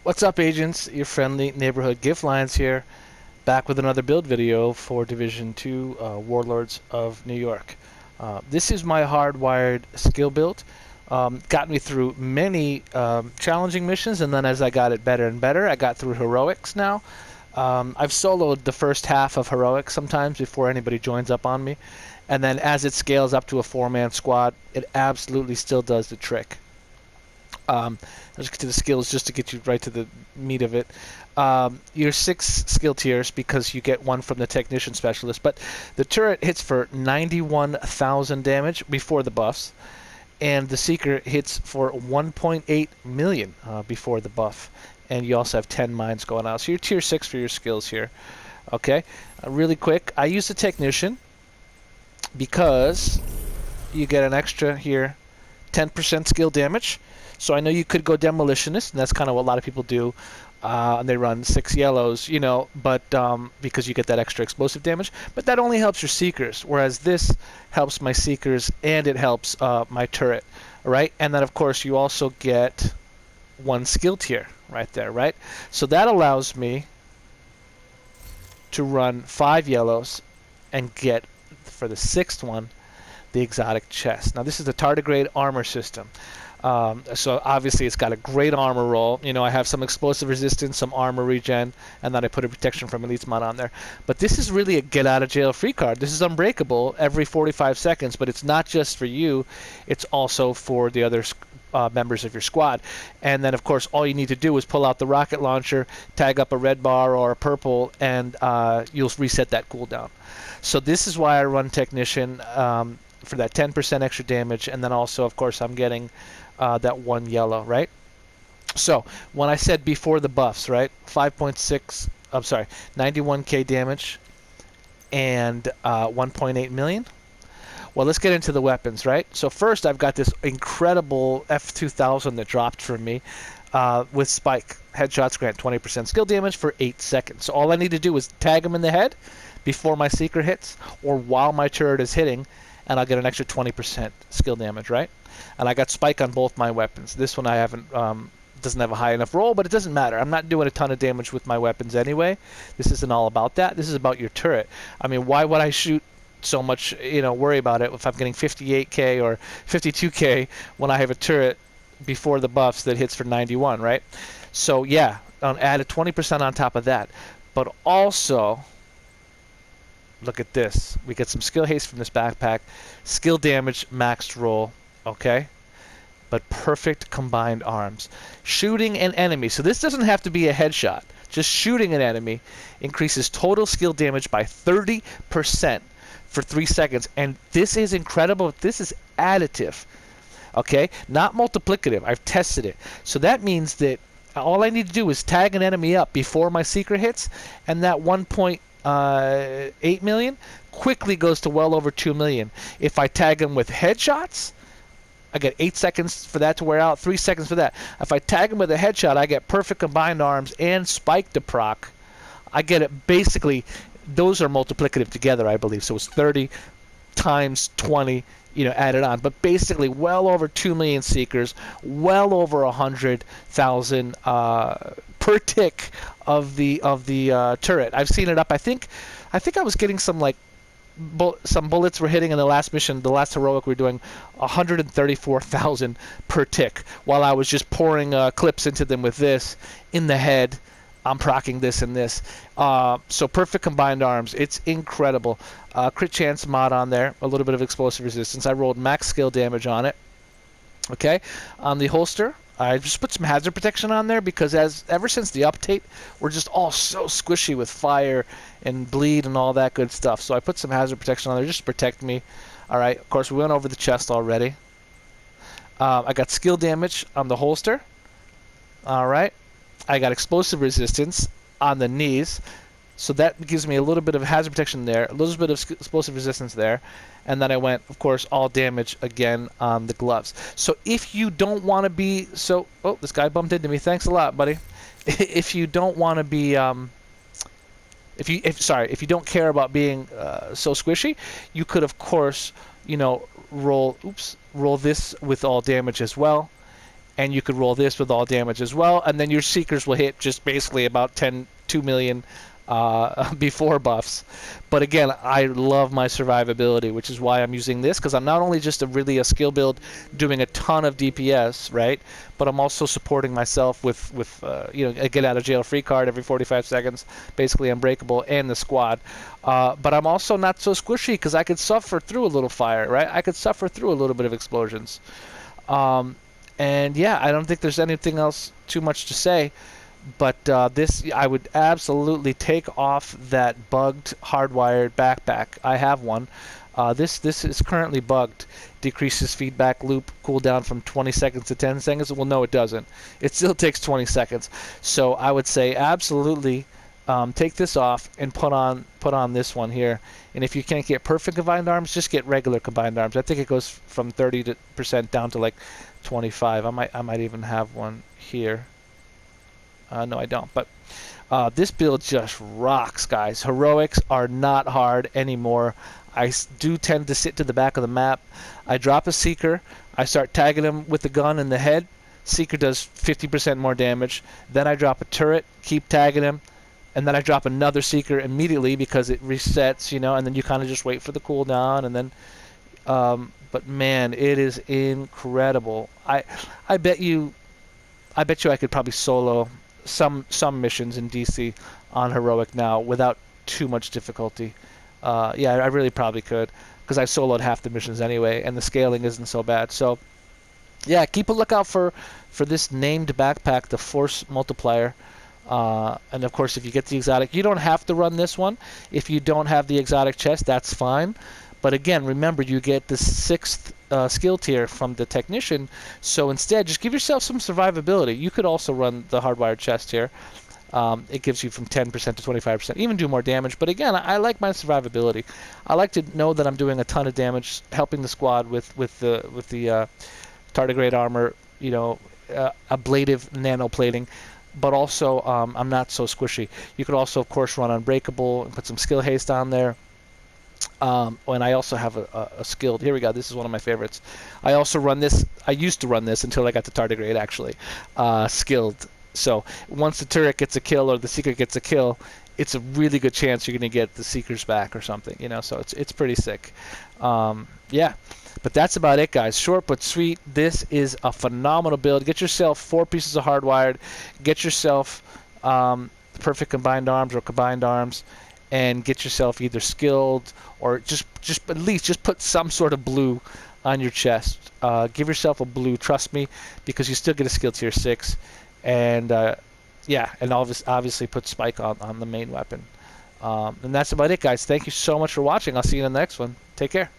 What's up, agents? Your friendly neighborhood GiftLions here, back with another build video for Division 2 Warlords of New York. This is my hardwired skill build. Got me through many challenging missions, and then as I got it better and better, I got through heroics now. I've soloed the first half of heroics sometimes before anybody joins up on me, and then as it scales up to a 4-man squad, it absolutely still does the trick. Let's get to the skills just to get you right to the meat of it. Your 6 skill tiers because you get one from the technician specialist, but the turret hits for 91,000 damage before the buffs, and the seeker hits for 1.8 million before the buff, and you also have 10 mines going out. So you're tier 6 for your skills here. Okay, really quick, I use the technician because you get an extra here 10% skill damage. So I know you could go demolitionist, and that's kind of what a lot of people do. And they run 6 yellows, you know, but because you get that extra explosive damage. But that only helps your seekers, whereas this helps my seekers and it helps my turret, right? And then of course you also get 1 skill tier right there, right? So that allows me to run 5 yellows and get for the 6th one the exotic chest. Now this is the tardigrade armor system. So obviously it's got a great armor roll. You know, I have some explosive resistance, some armor regen, and then I put a protection from Elite's mod on there. But this is really a get out of jail free card. This is unbreakable every 45 seconds, but it's not just for you, it's also for the other members of your squad. And then of course all you need to do is pull out the rocket launcher, tag up a red bar or a purple, and you'll reset that cooldown. So this is why I run technician, for that 10% extra damage, and then also of course I'm getting that 1 yellow, right? So when I said before the buffs, right, 5.6, I'm sorry, 91k damage and 1.8 million. Well, let's get into the weapons, right? So first I've got this incredible F2000 that dropped from me with Spike. Headshots grant 20% skill damage for 8 seconds. So all I need to do is tag him in the head before my seeker hits or while my turret is hitting, and I'll get an extra 20% skill damage, right? And I got Spike on both my weapons. This one I haven't, doesn't have a high enough roll, but it doesn't matter. I'm not doing a ton of damage with my weapons anyway. This isn't all about that. This is about your turret. I mean, why would I shoot so much, you know, worry about it if I'm getting 58k or 52k when I have a turret before the buffs that hits for 91, right? So yeah, I'll add a 20% on top of that. But also, look at this. We get some skill haste from this backpack. Skill damage, maxed roll, okay? But perfect combined arms. Shooting an enemy. So this doesn't have to be a headshot. Just shooting an enemy increases total skill damage by 30% for 3 seconds. And this is incredible. This is additive, okay? Not multiplicative. I've tested it. So that means that all I need to do is tag an enemy up before my seeker hits, and that 1.8 million quickly goes to well over 2 million. If I tag them with headshots, I get 8 seconds for that to wear out, 3 seconds for that. If I tag them with a headshot, I get perfect combined arms and Spike to proc. I get it basically, those are multiplicative together, I believe. So it's 30 times 20, you know, added on. But basically well over 2 million seekers, well over 100,000 per tick of the turret. I've seen it up. I think I was getting some like some bullets were hitting in the last mission, the last heroic we were doing 134,000 per tick, while I was just pouring clips into them with this in the head. I'm procking this and this. So perfect combined arms. It's incredible. Crit chance mod on there. A little bit of explosive resistance. I rolled max skill damage on it. Okay. On the holster, I just put some hazard protection on there because ever since the update, we're just all so squishy with fire and bleed and all that good stuff. So I put some hazard protection on there just to protect me. All right. Of course, we went over the chest already. I got skill damage on the holster. All right. I got explosive resistance on the knees. So that gives me a little bit of hazard protection there, a little bit of explosive resistance there. And then I went, of course, all damage again on the gloves. So if you don't want to be so... Oh, this guy bumped into me. Thanks a lot, buddy. If you don't want to be... If you don't care about being so squishy, you could, of course, you know, roll this with all damage as well. and you could roll this with all damage as well, and then your Seekers will hit just basically about 2 million before buffs. But again, I love my survivability, which is why I'm using this, because I'm not only just really a skill build doing a ton of DPS, right? But I'm also supporting myself with a get out of jail free card every 45 seconds, basically unbreakable, and the squad. But I'm also not so squishy because I could suffer through a little fire, right? I could suffer through a little bit of explosions. And yeah, I don't think there's anything else too much to say. But this, I would absolutely take off that bugged hardwired backpack. I have one. This is currently bugged. Decreases feedback loop cooldown from 20 seconds to 10 seconds. Well, no, it doesn't. It still takes 20 seconds. So I would say absolutely take this off and put on this one here. And if you can't get perfect combined arms, just get regular combined arms. I think it goes from 30% down to like 25. I might even have one here. No, I don't. But this build just rocks, guys. Heroics are not hard anymore. I do tend to sit to the back of the map. I drop a Seeker. I start tagging him with the gun in the head. Seeker does 50% more damage. Then I drop a turret, keep tagging him. And then I drop another Seeker immediately because it resets, and then you kind of just wait for the cooldown. And then, but man, it is incredible. I bet you I could probably solo some missions in DC on heroic now without too much difficulty. Yeah, I really probably could because I soloed half the missions anyway, and the scaling isn't so bad. So yeah, keep a lookout for this named backpack, the Force Multiplier. And of course, if you get the exotic, you don't have to run this one. If you don't have the exotic chest, that's fine. But again, remember, you get the 6th skill tier from the technician. So instead, just give yourself some survivability. You could also run the hardwired chest here. It gives you from 10% to 25%, even do more damage. But again, I like my survivability. I like to know that I'm doing a ton of damage, helping the squad with the tardigrade armor, ablative nanoplating. But also, I'm not so squishy. You could also, of course, run Unbreakable and put some skill haste on there. And I also have a skilled. Here we go. This is one of my favorites. I also run this. I used to run this until I got to tardigrade, actually. Skilled. So once the turret gets a kill or the Seeker gets a kill, it's a really good chance you're going to get the Seekers back or something. So it's pretty sick. Yeah. But that's about it, guys. Short but sweet. This is a phenomenal build. Get yourself 4 pieces of hardwired. Get yourself perfect combined arms or combined arms. And get yourself either skilled or just at least just put some sort of blue on your chest. Give yourself a blue, trust me, because you still get a skill tier 6. And yeah, and obviously put Spike on the main weapon. And that's about it, guys. Thank you so much for watching. I'll see you in the next one. Take care.